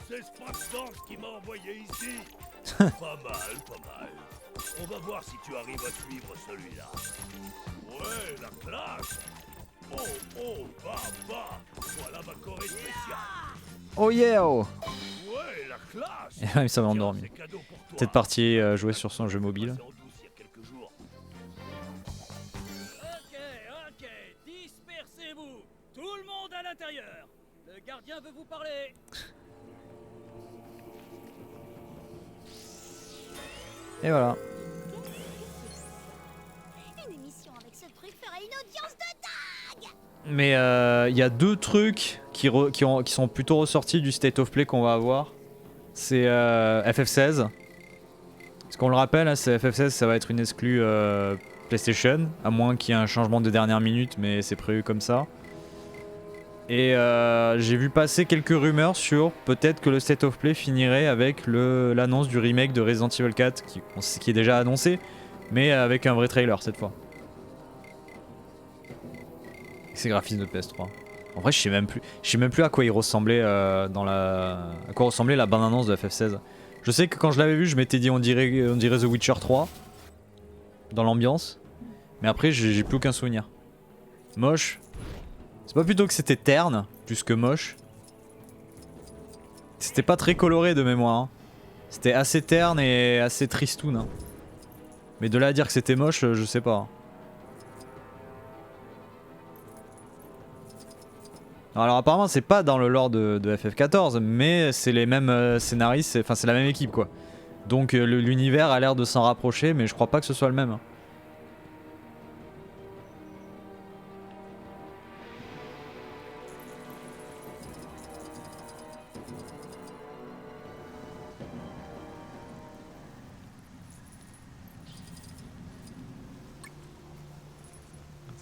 C'est Space Dance qui m'a envoyé ici. Pas mal, pas mal. On va voir si tu arrives à suivre celui-là. Ouais, la classe. Oh, oh, bah. Voilà ma choré spéciale. Oh yeah! Oh. Ouais, la classe. Et là, il s'est endormi. C'est cadeau pour toi. Peut-être parti jouer sur son jeu mobile. Passé en douce il y a quelques jours. Ok, dispersez-vous. Tout Quelqu'un veut vous parler. Et voilà. Une émission avec ce truc ferait une audience de dingue. Mais il y a deux trucs qui sont plutôt ressortis du State of Play qu'on va avoir. C'est FF16. Parce qu'on le rappelle, hein, c'est FF16, ça va être une exclue PlayStation, à moins qu'il y ait un changement de dernière minute, mais c'est prévu comme ça. Et j'ai vu passer quelques rumeurs sur peut-être que le State of Play finirait avec l'annonce du remake de Resident Evil 4, qui est déjà annoncé, mais avec un vrai trailer cette fois. C'est graphisme de PS3. En vrai, je sais même plus à quoi il ressemblait à quoi ressemblait la bande-annonce de FF16. Je sais que quand je l'avais vu, je m'étais dit on dirait The Witcher 3 dans l'ambiance, mais après j'ai plus aucun souvenir. Moche. C'est pas plutôt que c'était terne plus que moche. C'était pas très coloré de mémoire. Hein. C'était assez terne et assez tristoun. Hein. Mais de là à dire que c'était moche, je sais pas. Alors apparemment c'est pas dans le lore de FF14, mais c'est les mêmes scénaristes, enfin c'est la même équipe quoi. Donc l'univers a l'air de s'en rapprocher, mais je crois pas que ce soit le même.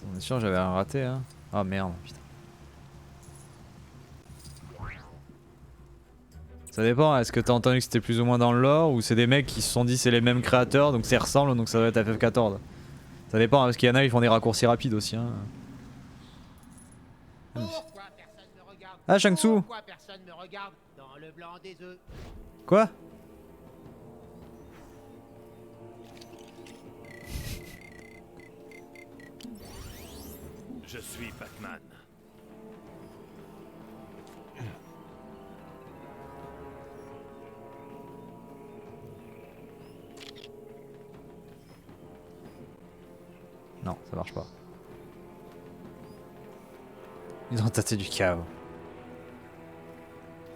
On est sûr j'avais un raté hein. Ah merde putain. Ça dépend, est-ce que t'as entendu que c'était plus ou moins dans le lore ou c'est des mecs qui se sont dit c'est les mêmes créateurs donc ça ressemble donc ça doit être FF14. Ça dépend hein, parce qu'il y en a ils font des raccourcis rapides aussi hein. Ah Shang-Tsu. Pourquoi personne me regarde dans le blanc des œufs? Quoi? Je suis Pac-Man. Non, ça marche pas. Ils ont tâté du chaos.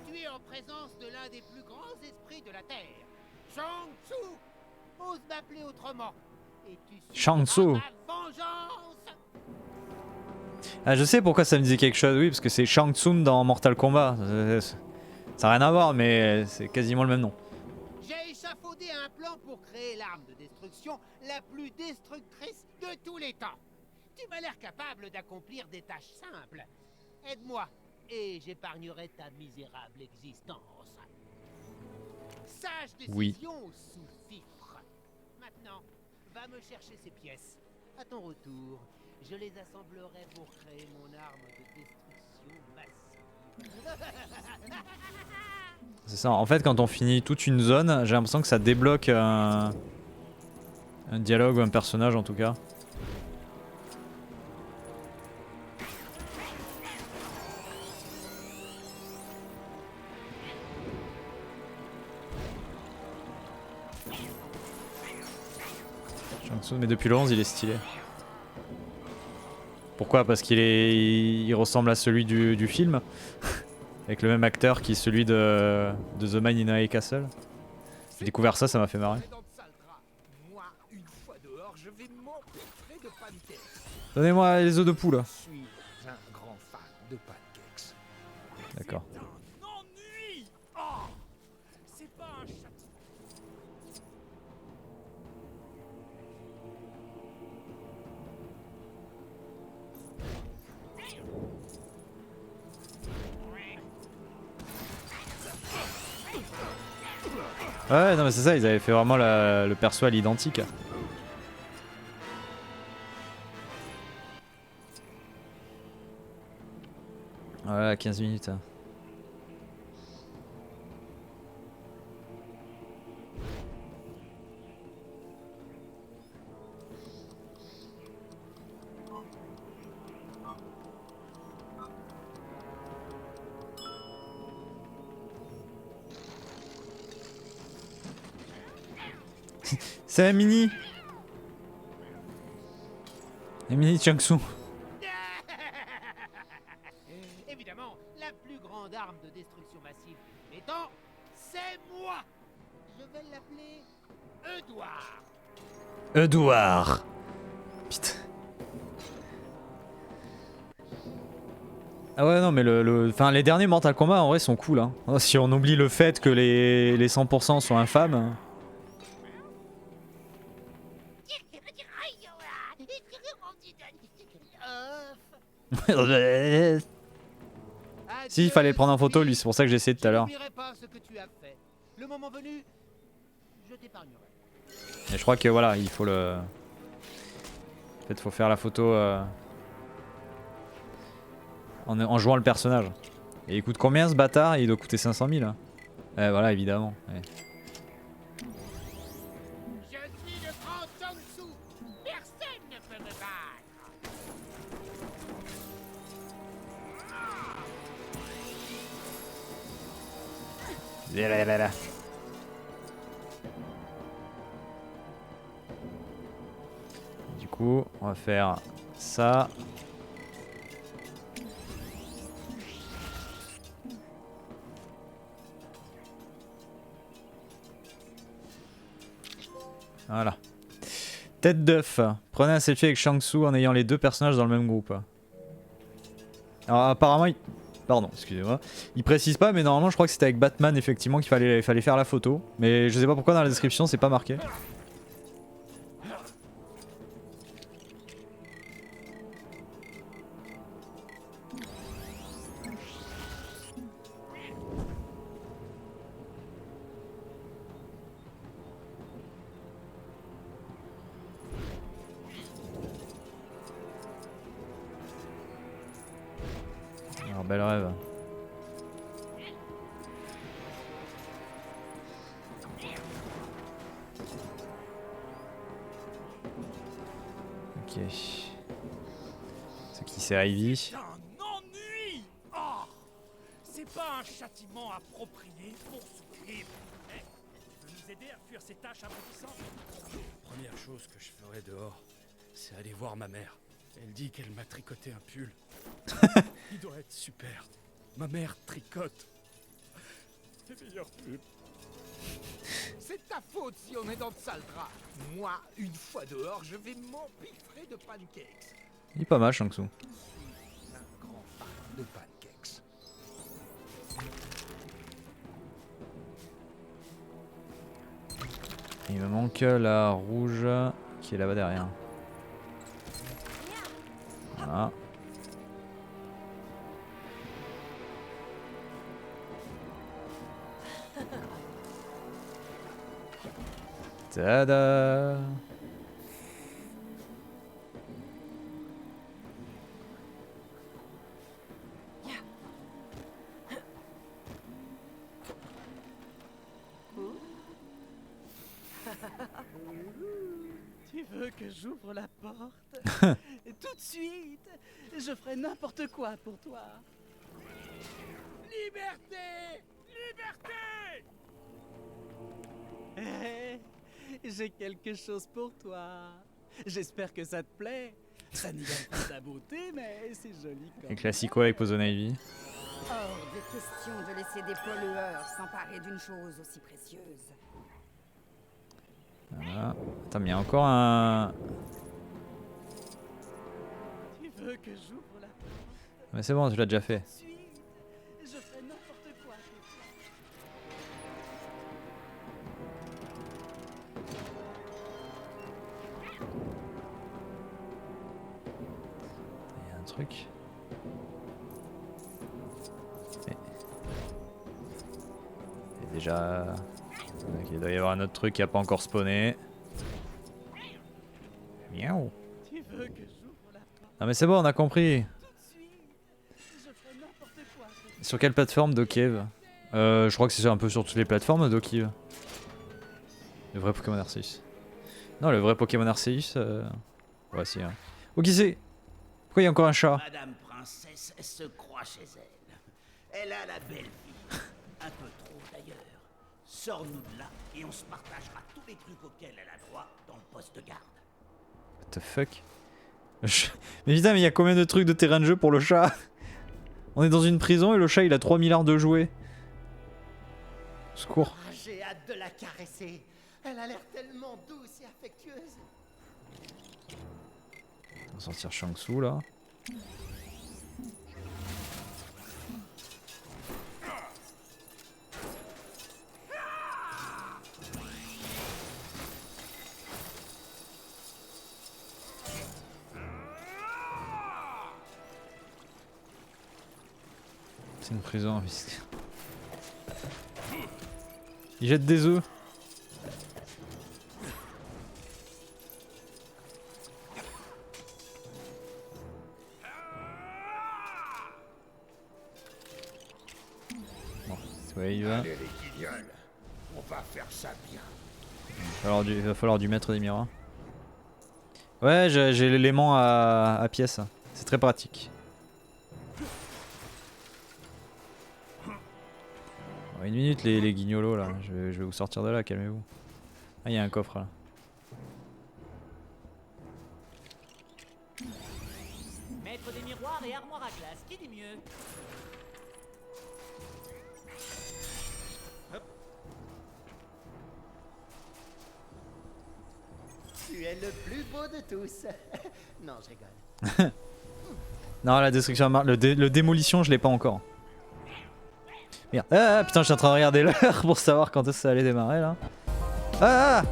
Tu es en présence de l'un des plus grands esprits de la Terre. Shang-Tsu. Ose m'appeler autrement. Et tu Shang-Tsu. subiras ma vengeance. Ah je sais pourquoi ça me disait quelque chose, oui parce que c'est Shang Tsung dans Mortal Kombat. Ça n'a rien à voir mais c'est quasiment le même nom. J'ai échafaudé un plan pour créer l'arme de destruction la plus destructrice de tous les temps. Tu m'as l'air capable d'accomplir des tâches simples. Aide-moi et j'épargnerai ta misérable existence. Sage décision sous fifre. Maintenant, va me chercher ces pièces. À ton retour, je les assemblerai pour créer mon arme de destruction massive. C'est ça, en fait quand on finit toute une zone, j'ai l'impression que ça débloque un dialogue ou un personnage en tout cas. Shang Tsung, mais depuis le 11 il est stylé. Pourquoi? Parce il ressemble à celui du film. Avec le même acteur qui est celui de The Man in High Castle. J'ai découvert ça, ça m'a fait marrer. Moi, une fois dehors, je vais m'empiffrer de pancakes. Donnez-moi les œufs de poule. Je suis un grand fan de pancakes. D'accord. Ennui. Oh, c'est pas un châtiment. Ouais non mais c'est ça, ils avaient fait vraiment le perso à l'identique. Voilà, 15 minutes. C'est un mini. Un mini Shang Tsung. Évidemment, la plus grande arme C'est moi. Je vais l'appeler Edouard. Edouard. Putain. Ah ouais non mais enfin, les derniers Mortal Kombat en vrai sont cool hein. Si on oublie le fait que les 100% sont infâmes. Si, il fallait le prendre en photo lui, c'est pour ça que j'ai essayé tout à l'heure. Je n'oublierai pas ce que tu as fait. Le moment venu, je t'épargnerai. Et je crois que voilà, il faut le... En fait, faut faire la photo en jouant le personnage. Et il coûte combien ce bâtard? Il doit coûter 500 000 hein. Voilà, évidemment. Ouais. Je suis le grand Shang-Tsung. Personne ne peut me battre. Du coup, on va faire ça. Voilà. Tête d'œuf. Prenez un selfie avec Shang-Tsung en ayant les deux personnages dans le même groupe. Alors apparemment, pardon, excusez-moi. Il précise pas, mais normalement je crois que c'était avec Batman effectivement qu'il fallait faire la photo. Mais je sais pas pourquoi dans la description c'est pas marqué. Alors bel rêve. Ok. Ce qui c'est Ivy. Un ennui. Oh, c'est pas un châtiment approprié pour ce crime. Hey, tu veux nous aider à fuir ces tâches aboutissantes? Première chose que je ferai dehors, c'est aller voir ma mère. Elle dit qu'elle m'a tricoté un pull. Il doit être super. Ma mère tricote les meilleurs pulls. C'est ta faute si on est dans de sales draps. Moi, une fois dehors, je vais m'empiffrer de pancakes. Il est pas mal Shang-Tsung. Un grand fan de pancakes. Il me manque la rouge qui est là-bas derrière. Voilà. Tada! Tu veux que j'ouvre la porte? Et tout de suite, je ferai n'importe quoi pour toi. Liberté! Liberté! Hé, j'ai quelque chose pour toi. J'espère que ça te plaît. Ça n'y gagne pas ta beauté, mais c'est joli quand Et même. classico avec Poison Ivy. Hors de question de laisser des pollueurs s'emparer d'une chose aussi précieuse. Voilà. Attends, mais il y a encore un... Tu veux que j'ouvre la porte? Mais c'est bon, tu l'as déjà fait. Tout de suite, je ferai n'importe quoi pour toi. Il y a un truc. Et déjà... Ok, il doit y avoir un autre truc qui a pas encore spawné. Miaou. Tu veux que j'ouvre la porte? Non mais c'est bon, on a compris. Tout de suite, je ferai n'importe quoi pour toi. Sur quelle plateforme Dokev? Je crois que c'est un peu sur toutes les plateformes Dokev. Le vrai Pokémon Arceus. Non, le vrai Pokémon Arceus... Ouais, si. Hein. Oh, qui c'est? Pourquoi il y a encore un chat? Madame Princesse se croit chez elle. Elle a la belle vie. Un peu trop d'ailleurs. Sors-nous de là et on se partagera tous les trucs auxquels elle a droit dans le poste de garde. What the fuck? Mais putain, mais il y a combien de trucs de terrain de jeu pour le chat? On est dans une prison et le chat il a 3 milliards de jouets. Secours. Ah, j'ai hâte de la caresser. Elle a l'air tellement douce et affectueuse. On va sortir Shang Tsung là. C'est une prison. Il jette des œufs. Bon, ouais, il va. Allez, les guignols, on va faire ça bien. Il va falloir du maître des miroirs. Ouais, j'ai l'élément à pièce. C'est très pratique. Bon, une minute les guignolos là, je vais vous sortir de là, calmez-vous. Ah, il y a un coffre là. Maître des miroirs et armoire à glace, qui dit mieux? Tu es le plus beau de tous. Non, je rigole. Non, la destruction, le démolition, je l'ai pas encore. Merde. Ah, putain, je suis en train de regarder l'heure pour savoir quand est-ce que ça allait démarrer là. Ah,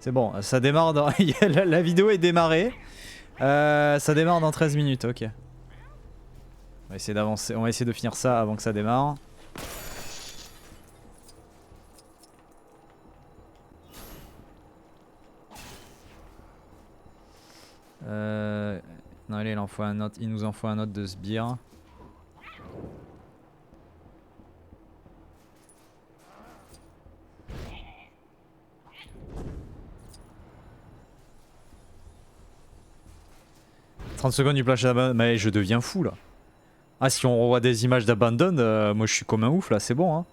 c'est bon, ça démarre dans... la vidéo est démarrée. Ça démarre dans 13 minutes, ok. On va essayer d'avancer, on va essayer de finir ça avant que ça démarre. Non, allez, il nous en faut un autre de sbire. « 30 secondes du plage d'abandon », mais je deviens fou là. Ah, si on revoit des images d'abandon, moi je suis comme un ouf là, c'est bon hein.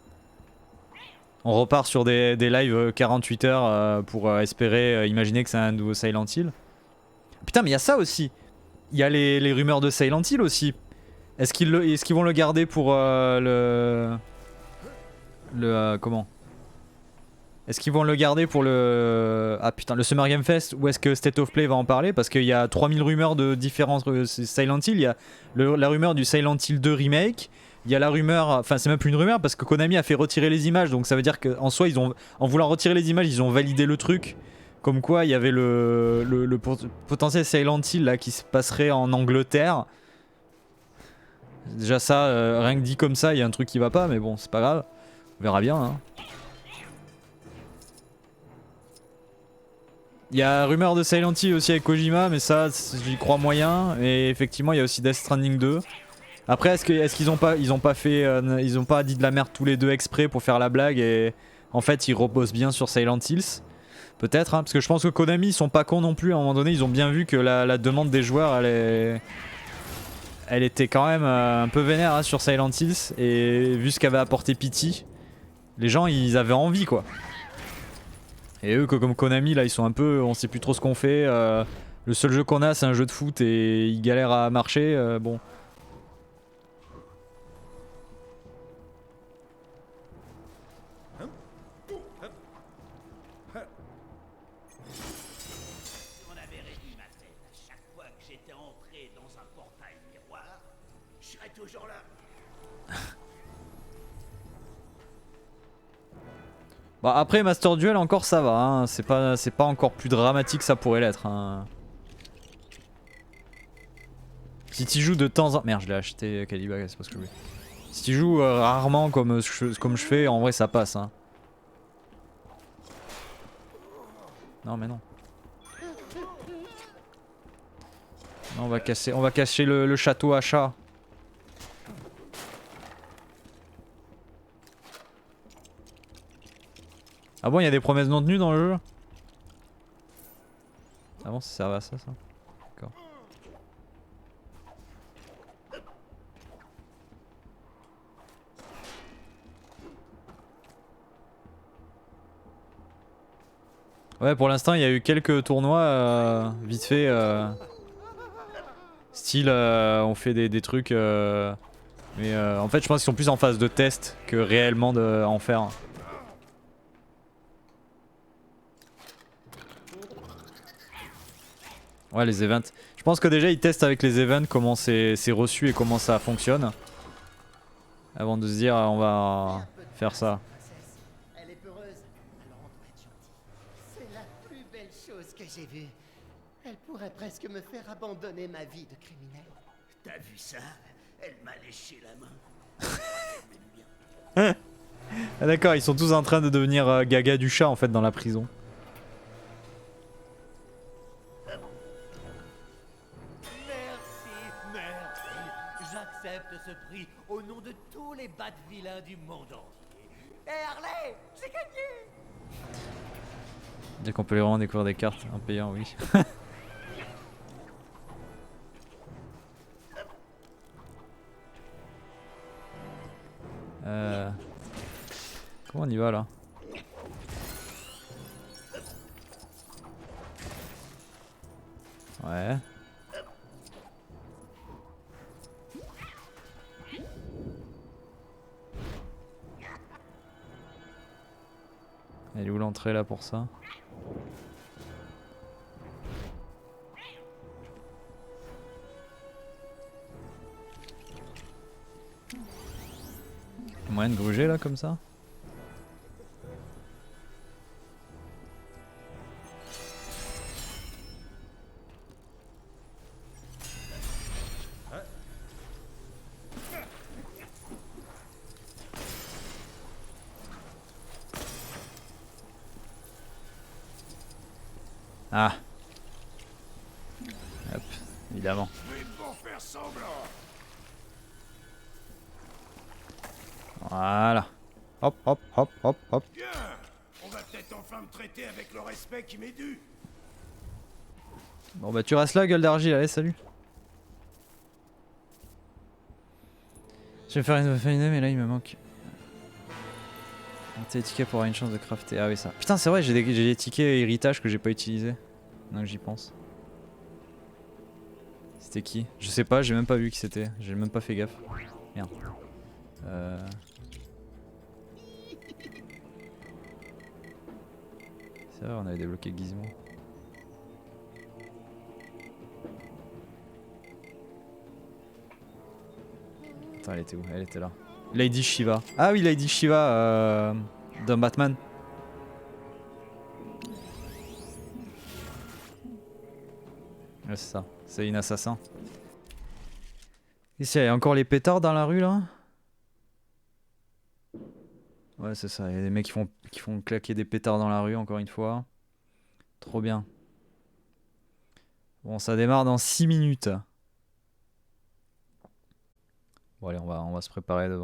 On repart sur des lives 48 heures pour espérer imaginer que c'est un nouveau Silent Hill. Putain, mais il y a ça aussi. Il y a les rumeurs de Silent Hill aussi. Est-ce qu'ils vont le garder pour comment? Est-ce qu'ils vont le garder pour le... Ah putain, le Summer Game Fest, ou est-ce que State of Play va en parler? Parce qu'il y a 3000 rumeurs de différents Silent Hill. Il y a la rumeur du Silent Hill 2 Remake. Il y a la rumeur... Enfin, c'est même plus une rumeur parce que Konami a fait retirer les images. Donc ça veut dire qu'en soi, en voulant retirer les images, ils ont validé le truc. Comme quoi, il y avait le potentiel Silent Hill là, qui se passerait en Angleterre. Déjà ça, rien que dit comme ça, il y a un truc qui va pas. Mais bon, c'est pas grave. On verra bien hein. Il y a rumeur de Silent Hill aussi avec Kojima, mais ça j'y crois moyen. Et effectivement il y a aussi Death Stranding 2. Après est-ce qu'ils ont pas dit de la merde tous les deux exprès pour faire la blague et en fait ils reposent bien sur Silent Hills. Peut-être hein, parce que je pense que Konami ils sont pas cons non plus. À un moment donné ils ont bien vu que la demande des joueurs elle était quand même un peu vénère hein, sur Silent Hills. Et vu ce qu'avait apporté Pity, les gens ils avaient envie quoi. Et eux, comme Konami, là, ils sont un peu... On sait plus trop ce qu'on fait. Le seul jeu qu'on a, c'est un jeu de foot et ils galèrent à marcher. Bon. On avait réduit ma tête à chaque fois que j'étais entré dans un portail miroir, je serais toujours là. Bah après Master Duel encore ça va, hein. C'est pas encore plus dramatique que ça pourrait l'être. Hein. Si tu joues de temps en... Merde, je l'ai acheté Calibac, c'est pas ce que je voulais. Si tu joues rarement comme je fais, en vrai ça passe. Hein. Non mais non. Non, on va casser le château à chat. Ah bon, il y a des promesses non tenues dans le jeu? Ah bon, ça servait à ça, ça? D'accord. Ouais, pour l'instant, il y a eu quelques tournois vite fait. Style, on fait des trucs Mais en fait, je pense qu'ils sont plus en phase de test que réellement de en faire. Ouais, les events. Je pense que déjà ils testent avec les events comment c'est reçu et comment ça fonctionne. Avant de se dire on va faire ça. Elle est peureuse, alors on doit être gentil. C'est la plus belle chose que j'ai vue. Elle pourrait presque me faire abandonner ma vie de criminel. T'as vu ça? Elle m'a léché la main. Ah d'accord, ils sont tous en train de devenir gaga du chat en fait dans la prison. Merci. J'accepte ce prix au nom de tous les bad vilains du monde entier. Et Harley, j'ai gagné! Dès qu'on peut vraiment découvrir des cartes en payant, oui. Comment on y va là? Ouais. Elle est où l'entrée là pour ça? Moyen de gruger là comme ça? Ah. Hop, évidemment. Je vais pas faire semblant. Voilà. Hop, hop, hop, hop, hop. Bien. On va peut-être enfin me traiter avec le respect qui m'est dû. Bon bah tu restes là, gueule d'argile, allez salut. Je vais faire une idée mais là il me manque. Des tickets pour avoir une chance de crafter. Ah oui ça. Putain c'est vrai, j'ai des tickets héritage que j'ai pas utilisés. Non que j'y pense. C'était qui? Je sais pas, j'ai même pas vu qui c'était. J'ai même pas fait gaffe. Merde. C'est vrai, on avait débloqué Gizmo. Attends, elle était où? Elle était là. Lady Shiva. Ah oui, Lady Shiva dans Batman. Ouais, c'est ça. C'est une assassin. Ici, il y a encore les pétards dans la rue là? Ouais, c'est ça. Il y a des mecs qui font claquer des pétards dans la rue, encore une fois. Trop bien. Bon, ça démarre dans 6 minutes. Bon, allez, on va se préparer devant.